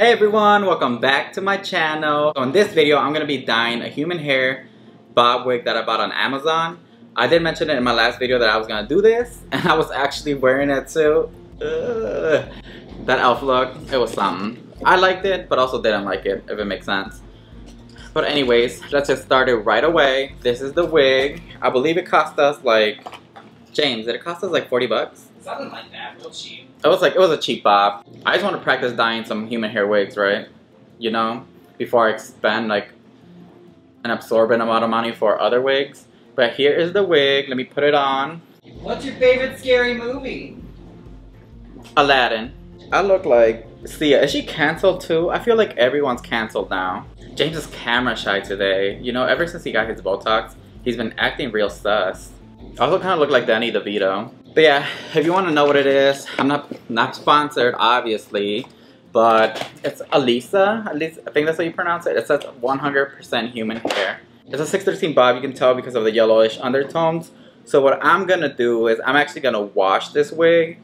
Hey everyone, welcome back to my channel. So in this video, I'm going to be dyeing a human hair bob wig that I bought on Amazon. I did mention it in my last video that I was going to do this, and I was actually wearing it too. That elf look, it was something. I liked it, but also didn't like it, if it makes sense. But anyways, let's get started right away. This is the wig. I believe it cost us like, James, did it cost us like 40 bucks? Something like that, real cheap. It was a cheap bob. I just want to practice dyeing some human hair wigs, right? You know, before I spend like an absorbent amount of money for other wigs. But here is the wig. Let me put it on. What's your favorite scary movie? Aladdin. I look like Sia. Is she canceled too? I feel like everyone's canceled now. James is camera shy today. You know, ever since he got his Botox, he's been acting real sus. I also kind of look like Danny DeVito. But yeah, if you want to know what it is, I'm not sponsored, obviously, but it's Elisa. I think that's how you pronounce it. It says 100% human hair. It's a 613 bob, you can tell because of the yellowish undertones. So what I'm going to do is I'm actually going to wash this wig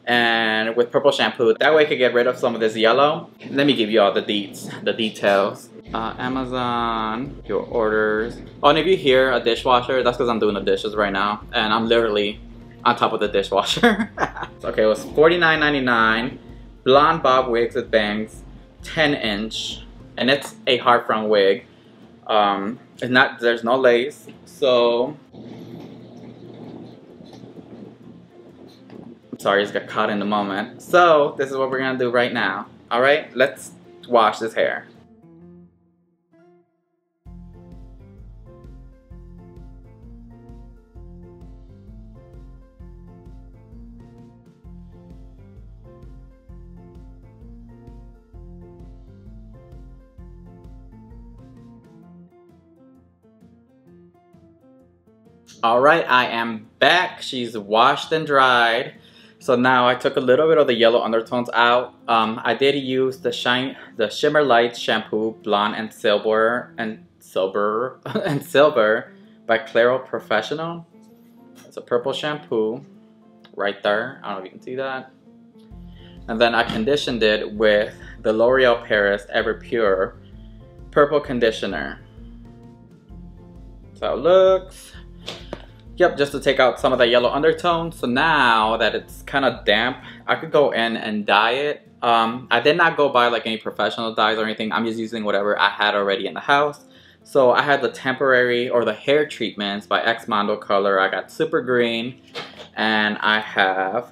and with purple shampoo. That way I can get rid of some of this yellow. Let me give you all the details. Amazon, your orders. Oh, and if you hear a dishwasher, that's because I'm doing the dishes right now. And I'm literally on top of the dishwasher. Okay, it was $49.99. Blonde bob wigs with bangs, 10-inch, and it's a hard front wig. There's no lace, so I'm sorry, I just got caught in the moment. So this is what we're gonna do right now. All right, let's wash this hair. Alright, I am back. She's washed and dried. So now I took a little bit of the yellow undertones out. I did use the Shimmer Light shampoo, blonde and silver by Claro Professional. It's a purple shampoo right there. I don't know if you can see that. And then I conditioned it with the L'Oreal Paris Ever Pure purple conditioner. That's how it looks. Yep, just to take out some of the yellow undertones. So now that it's kind of damp, I could go in and dye it. I did not go buy like any professional dyes or anything. I'm just using whatever I had already in the house. So I had the temporary or the hair treatments by X Mondo Color. I got Super Green and I have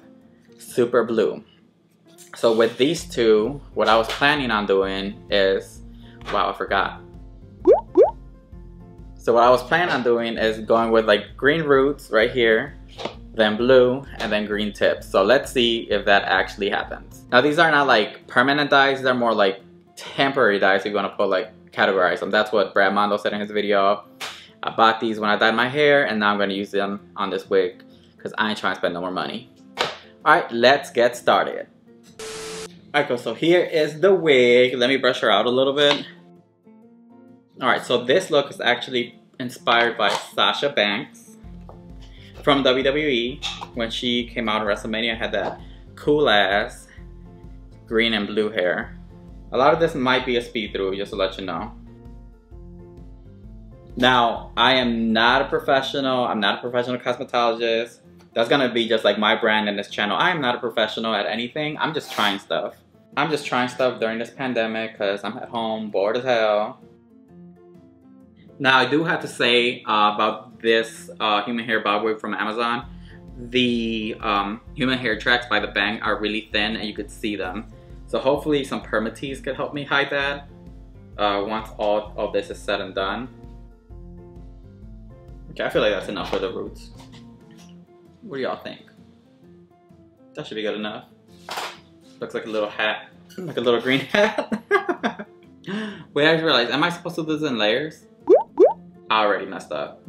Super Blue. So with these two, what I was planning on doing is, wow, I forgot. So what I was planning on doing is going with like green roots right here, then blue, and then green tips. So let's see if that actually happens. Now these are not like permanent dyes, they're more like temporary dyes if you want to put like categorize them. That's what Brad Mondo said in his video. I bought these when I dyed my hair and now I'm going to use them on this wig because I ain't trying to spend no more money. Alright, let's get started. Alright, so here is the wig. Let me brush her out a little bit. Alright, so this look is actually inspired by Sasha Banks from WWE. When she came out of WrestleMania, had that cool ass green and blue hair. A lot of this might be a speed through, just to let you know. Now, I am not a professional. I'm not a professional cosmetologist. That's gonna be just like my brand in this channel. I am not a professional at anything. I'm just trying stuff. I'm just trying stuff during this pandemic because I'm at home, bored as hell. Now I do have to say about this human hair bob wig from Amazon, the human hair tracks by the bang are really thin and you could see them. So hopefully some permatease could help me hide that once all of this is said and done. Okay, I feel like that's enough for the roots. What do y'all think? That should be good enough. Looks like a little hat, like a little green hat. Wait, I just realized, am I supposed to do this in layers? I already messed up.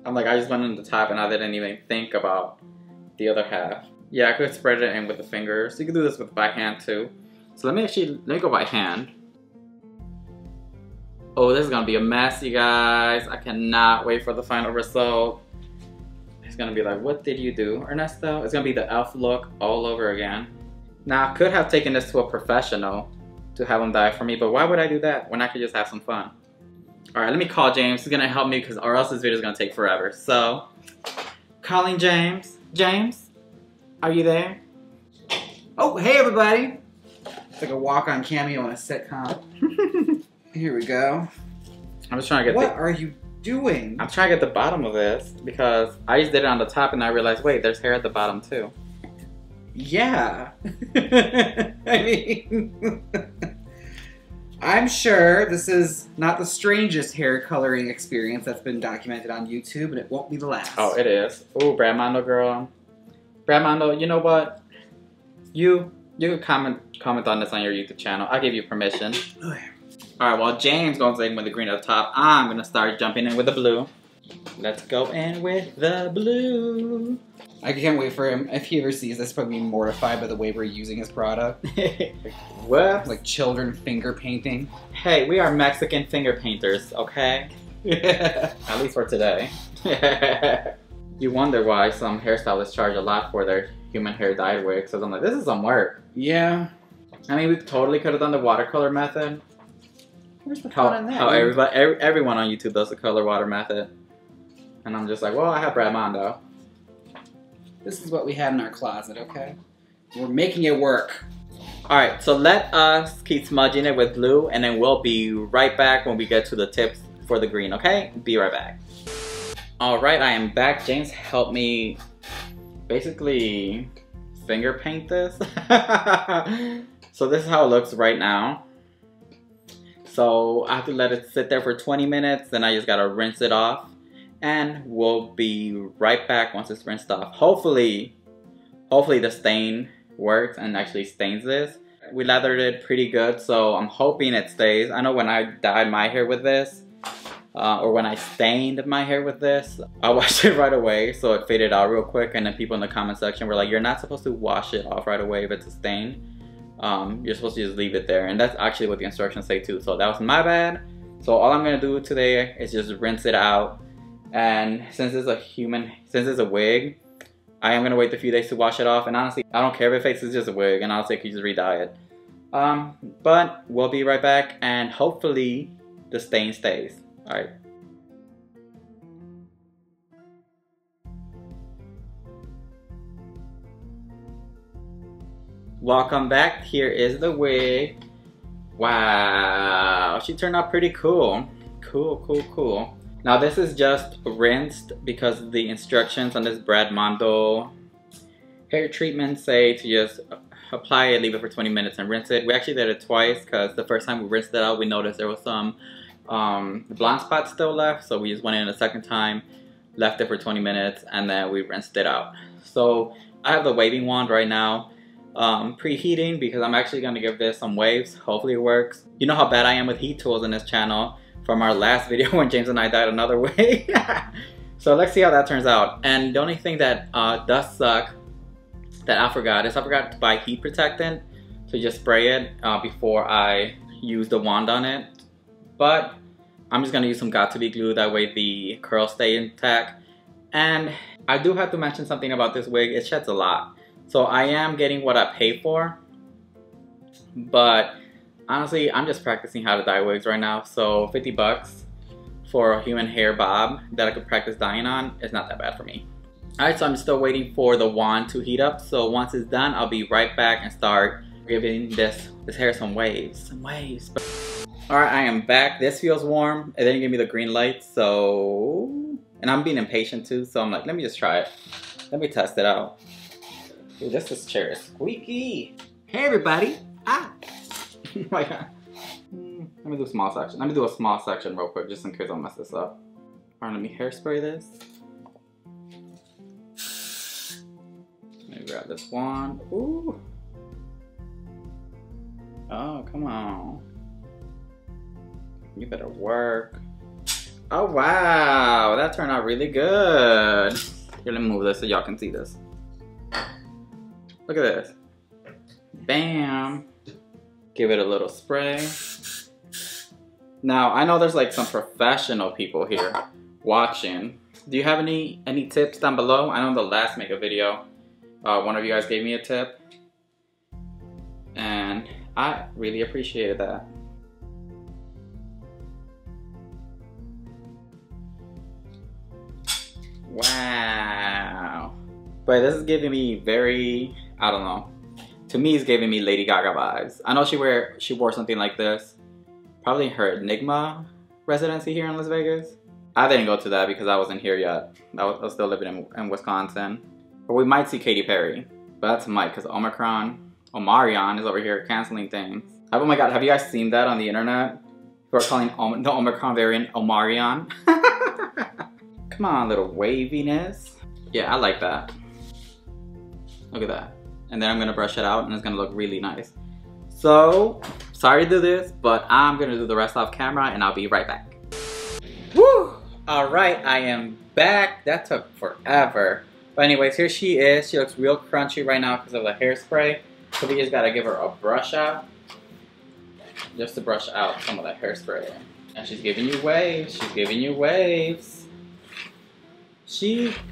I'm like, I just went on the top and I didn't even think about the other half. Yeah, I could spread it in with the fingers. You can do this with by hand too. So let me go by hand. Oh, this is gonna be a mess, you guys. I cannot wait for the final result. It's gonna be like, what did you do, Ernesto? It's gonna be the elf look all over again. Now, I could have taken this to a professional to have him die for me, but why would I do that when I could just have some fun? Alright, let me call James. He's gonna help me or else this video is gonna take forever. So, calling James. James, are you there? Oh, hey everybody! It's like a walk-on cameo in a sitcom. Here we go. I'm just trying to get What are you doing? I'm trying to get the bottom of this because I just did it on the top and I realized, wait, there's hair at the bottom too. Yeah. I mean, I'm sure this is not the strangest hair coloring experience that's been documented on YouTube, and it won't be the last. Oh, it is. Ooh, Brad Mondo girl. Brad Mondo, you know what? You can comment on this on your YouTube channel. I'll give you permission. Okay. Alright, while James goes in with the green at the top, I'm gonna start jumping in with the blue. Let's go in with the blue. I can't wait for him. If he ever sees this, probably be mortified by the way we're using his product. What? Like children finger painting. Hey, we are Mexican finger painters, okay? At least for today. You wonder why some hairstylists charge a lot for their human hair dyed wigs. So I'm like, this is some work. Yeah. I mean, we totally could have done the watercolor method. Where's the fun in that? How everyone on YouTube does the color water method. And I'm just like, well, I have Brad Mondo. This is what we had in our closet, okay? We're making it work. Alright, so let us keep smudging it with blue, and then we'll be right back when we get to the tips for the green, okay? Be right back. Alright, I am back. James helped me basically finger paint this. So this is how it looks right now. So I have to let it sit there for 20 minutes, then I just gotta rinse it off. And we'll be right back once it's rinsed off. Hopefully the stain works and actually stains this. We lathered it pretty good, so I'm hoping it stays. I know when I dyed my hair with this, or when I stained my hair with this, I washed it right away, so it faded out real quick. And then people in the comment section were like, you're not supposed to wash it off right away if it's a stain. You're supposed to just leave it there. And that's actually what the instructions say too. So that was my bad. So all I'm gonna do today is just rinse it out. And since it's a wig, I am gonna wait a few days to wash it off. And honestly, I don't care if it it's just a wig, and honestly, I could just re-dye it. But we'll be right back, and hopefully the stain stays. All right. Welcome back. Here is the wig. Wow, she turned out pretty cool. Cool. Now this is just rinsed because the instructions on this Brad Mondo hair treatment say to just apply it, leave it for 20 minutes and rinse it. We actually did it twice because the first time we rinsed it out, we noticed there was some blonde spots still left. So we just went in a second time, left it for 20 minutes, and then we rinsed it out. So I have the waving wand right now, preheating because I'm actually going to give this some waves. Hopefully it works. You know how bad I am with heat tools in this channel from our last video when James and I dyed another wig. So let's see how that turns out. And the only thing that does suck that I forgot to buy heat protectant. So just spray it before I use the wand on it. But I'm just gonna use some got2b glue, that way the curls stay intact. And I do have to mention something about this wig. It sheds a lot. So I am getting what I pay for. But honestly, I'm just practicing how to dye wigs right now. So 50 bucks for a human hair bob that I could practice dyeing on is not that bad for me. Alright, so I'm still waiting for the wand to heat up. So once it's done, I'll be right back and start giving this hair some waves. Alright, I am back. This feels warm. It didn't give me the green light, so... And I'm being impatient too, so I'm like, let me just try it. Let me test it out. Dude, this chair is squeaky. Hey everybody. Ah. Oh my god. Let me do a small section. Let me do a small section real quick just in case I mess this up. Alright, let me hairspray this. Let me grab this wand. Ooh. Oh, come on. You better work. Oh wow, that turned out really good. Here, let me move this so y'all can see this. Look at this. Bam. Give it a little spray. Now, I know there's like some professional people here watching. Do you have any tips down below? I know in the last makeup video, one of you guys gave me a tip. And I really appreciated that. Wow. But this is giving me very, I don't know. To me, it's giving me Lady Gaga vibes. I know she wore something like this. Probably her Enigma residency here in Las Vegas. I didn't go to that because I wasn't here yet. I was still living in Wisconsin. But we might see Katy Perry. But that's Mike because Omarion is over here canceling things. Oh my god, have you guys seen that on the internet? People are calling the Omicron variant Omarion. Come on, little waviness. Yeah, I like that. Look at that. And then I'm gonna brush it out and it's gonna look really nice. So, sorry to do this, but I'm gonna do the rest off camera and I'll be right back. Woo! Alright, I am back. That took forever. But anyways, here she is. She looks real crunchy right now because of the hairspray. So we just gotta give her a brush out. Just to brush out some of that hairspray. And she's giving you waves. She's giving you waves.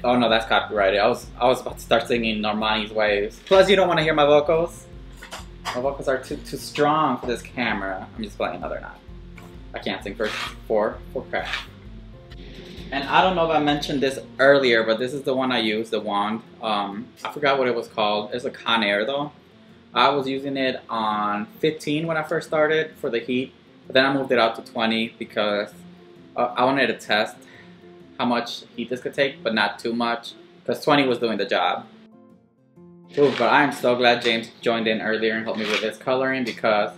Oh no, that's copyrighted. I was about to start singing Normani's Waves. Plus, you don't want to hear my vocals. My vocals are too strong for this camera. I'm just playing. No, they're not. I can't sing for crap. And I don't know if I mentioned this earlier, but this is the one I use, the wand. I forgot what it was called. It's a Conair though. I was using it on 15 when I first started for the heat, but then I moved it out to 20 because I wanted to test how much heat this could take, but not too much, because 20 was doing the job. Ooh, but I'm so glad James joined in earlier and helped me with this coloring because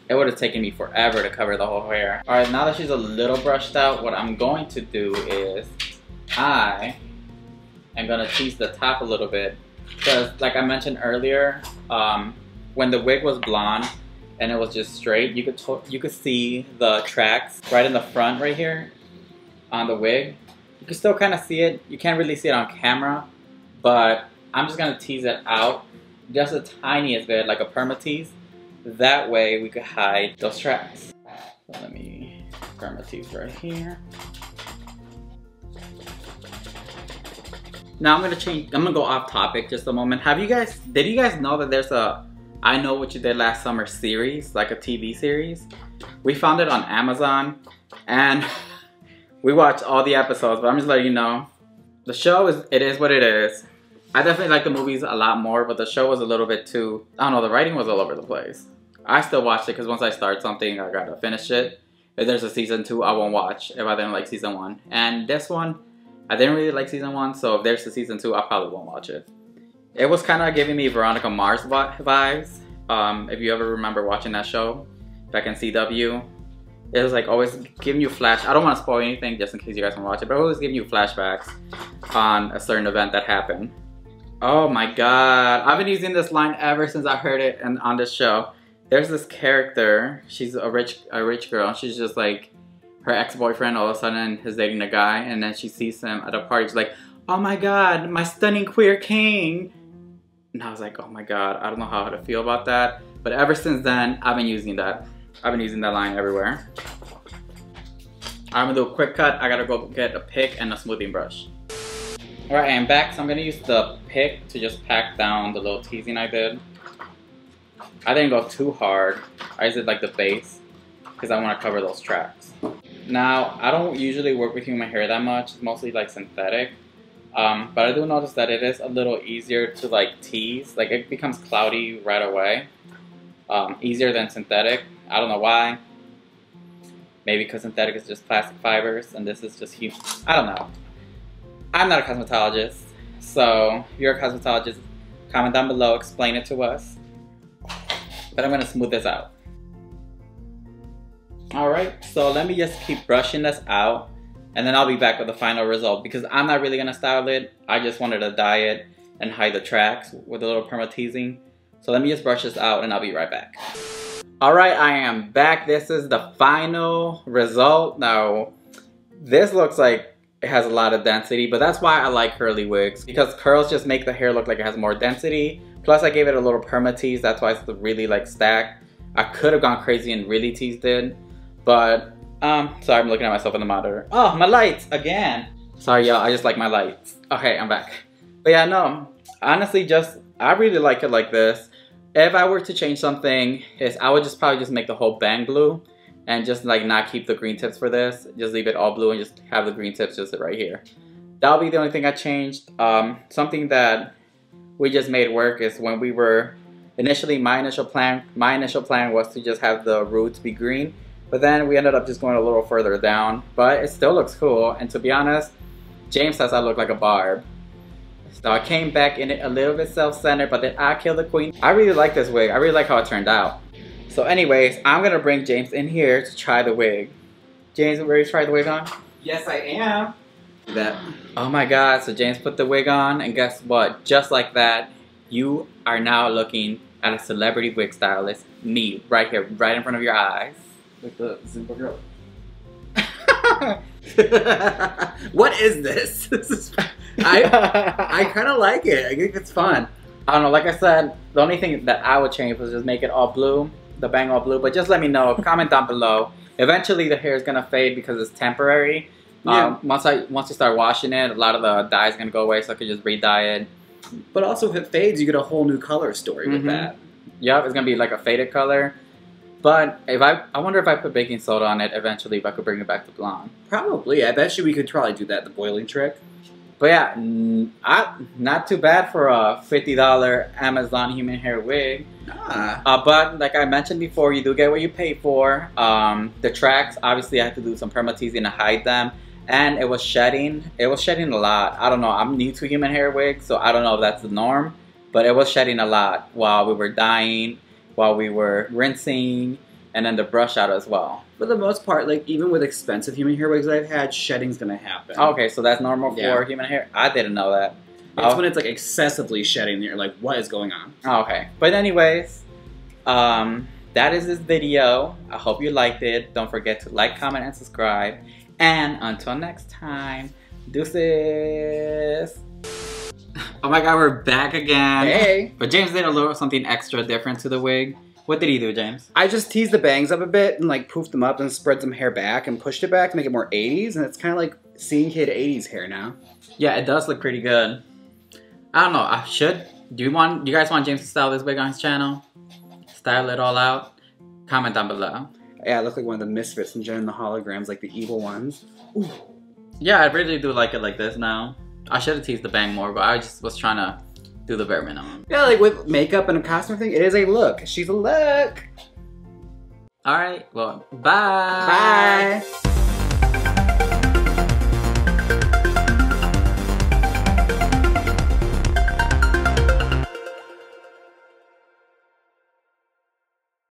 it would have taken me forever to cover the whole hair. Alright, now that she's a little brushed out, what I'm going to do is I am going to tease the top a little bit. Because like I mentioned earlier, when the wig was blonde and it was just straight, you could see the tracks right in the front right here on the wig. You can still kind of see it. You can't really see it on camera, but I'm just going to tease it out just the tiniest bit, like a perma tease. That way we could hide those tracks. So let me perma tease right here. Now I'm gonna go off topic just a moment. Did you guys know that there's a I Know What You Did Last Summer series, like a TV series? We found it on Amazon and we watched all the episodes, but I'm just letting you know. The show it is what it is. I definitely like the movies a lot more, but the show was a little bit too, I don't know, the writing was all over the place. I still watched it because once I start something, I gotta finish it. If there's a season 2, I won't watch if I didn't like season 1. And this one, I didn't really like season 1, so if there's a season 2, I probably won't watch it. It was kind of giving me Veronica Mars vibes. If you ever remember watching that show back in CW, it was like always giving you I don't want to spoil anything just in case you guys want to watch it, but always giving you flashbacks on a certain event that happened. Oh my god, I've been using this line ever since I heard it on this show. There's this character, she's a rich girl, and she's just like, her ex-boyfriend all of a sudden is dating a guy, and then she sees him at a party, she's like, oh my god, my stunning queer king. And I was like, oh my god, I don't know how to feel about that. But ever since then, I've been using that. I've been using that line everywhere. I'm gonna do a quick cut. I gotta go get a pick and a smoothing brush. Alright, I'm back, so I'm gonna use the pick to just pack down the little teasing I did. I didn't go too hard. I just did like the base because I want to cover those tracks. Now, I don't usually work with human hair that much. It's mostly like synthetic. But I do notice that it is a little easier to like tease. Like it becomes cloudy right away. Easier than synthetic. I don't know why. Maybe because synthetic is just plastic fibers and this is just human. I don't know. I'm not a cosmetologist. So if you're a cosmetologist, comment down below, explain it to us. But I'm going to smooth this out. Alright, so let me just keep brushing this out. And then I'll be back with the final result. Because I'm not really going to style it. I just wanted to dye it and hide the tracks with a little perma teasing. So let me just brush this out and I'll be right back. Alright, I am back. This is the final result. Now, this looks like it has a lot of density. But that's why I like curly wigs. Because curls just make the hair look like it has more density. Plus I gave it a little perma tease, that's why it's really like stacked. I could have gone crazy and really teased it, but sorry, I'm looking at myself in the monitor. Oh, my lights again. Sorry y'all, I just like my lights. Okay, I'm back. But yeah, no, honestly I really like it like this. if I were to change something, is I would probably just make the whole bang blue and just like not keep the green tips for this. Just leave it all blue and just have the green tips just right here. That'll be the only thing I changed. Something that we just made work is when we were initially, my initial plan was to just have the roots be green, but then we ended up just going a little further down. But it still looks cool, and to be honest, James says I look like a barb. So I came back in it a little bit self-centered, but then I killed the queen. I really like this wig. I really like how it turned out. So anyways, I'm gonna bring James in here to try the wig. James, ready to try the wig on? Yes, I am. That. Oh my god, so James put the wig on, and guess what? Just like that, you are now looking at a celebrity wig stylist. Me, right here, right in front of your eyes. Like the Zimba girl. What is this? This is. I kind of like it. I think it's fun. I don't know, like I said, the only thing that I would change was just make it all blue, the bang all blue, but just let me know, comment down below. Eventually the hair is gonna fade because it's temporary. Yeah. Once you start washing it, a lot of the dye is gonna go away, so I could just re-dye it. But also if it fades, you get a whole new color story with that. Yep, it's gonna be like a faded color. But if I wonder if I put baking soda on it eventually, if I could bring it back to blonde. Probably. I bet you we could probably do that, the boiling trick. But yeah, not too bad for a $50 Amazon human hair wig. But like I mentioned before, you do get what you pay for. The tracks, obviously I had to do some perma teasing to hide them. And it was shedding. It was shedding a lot. I don't know. I'm new to human hair wigs, so I don't know if that's the norm. But it was shedding a lot while we were dyeing, while we were rinsing, and then the brush out as well. For the most part, like even with expensive human hair wigs I've had, shedding's gonna happen. Okay, so that's normal for human hair? I didn't know that. It's when it's like excessively shedding, you're like, what is going on? Okay, but anyways, that is this video. I hope you liked it. Don't forget to like, comment, and subscribe. And until next time, deuces. Oh my god, we're back again. Hey. But James did a little something extra different to the wig. What did he do, James? I just teased the bangs up a bit and like poofed them up and spread some hair back and pushed it back to make it more 80s, and it's kind of like seeing kid 80s hair now. Yeah, it does look pretty good. I don't know, I should. Do you guys want James to style this wig on his channel? Style it all out? Comment down below. Yeah, I look like one of the misfits and Jen and the holograms, like the evil ones. Ooh. Yeah, I really do like it like this now. I should have teased the bang more, but I just was trying to do the bare minimum. Yeah, like with makeup and a costume thing, it is a look. She's a look. Alright, well, bye. Bye.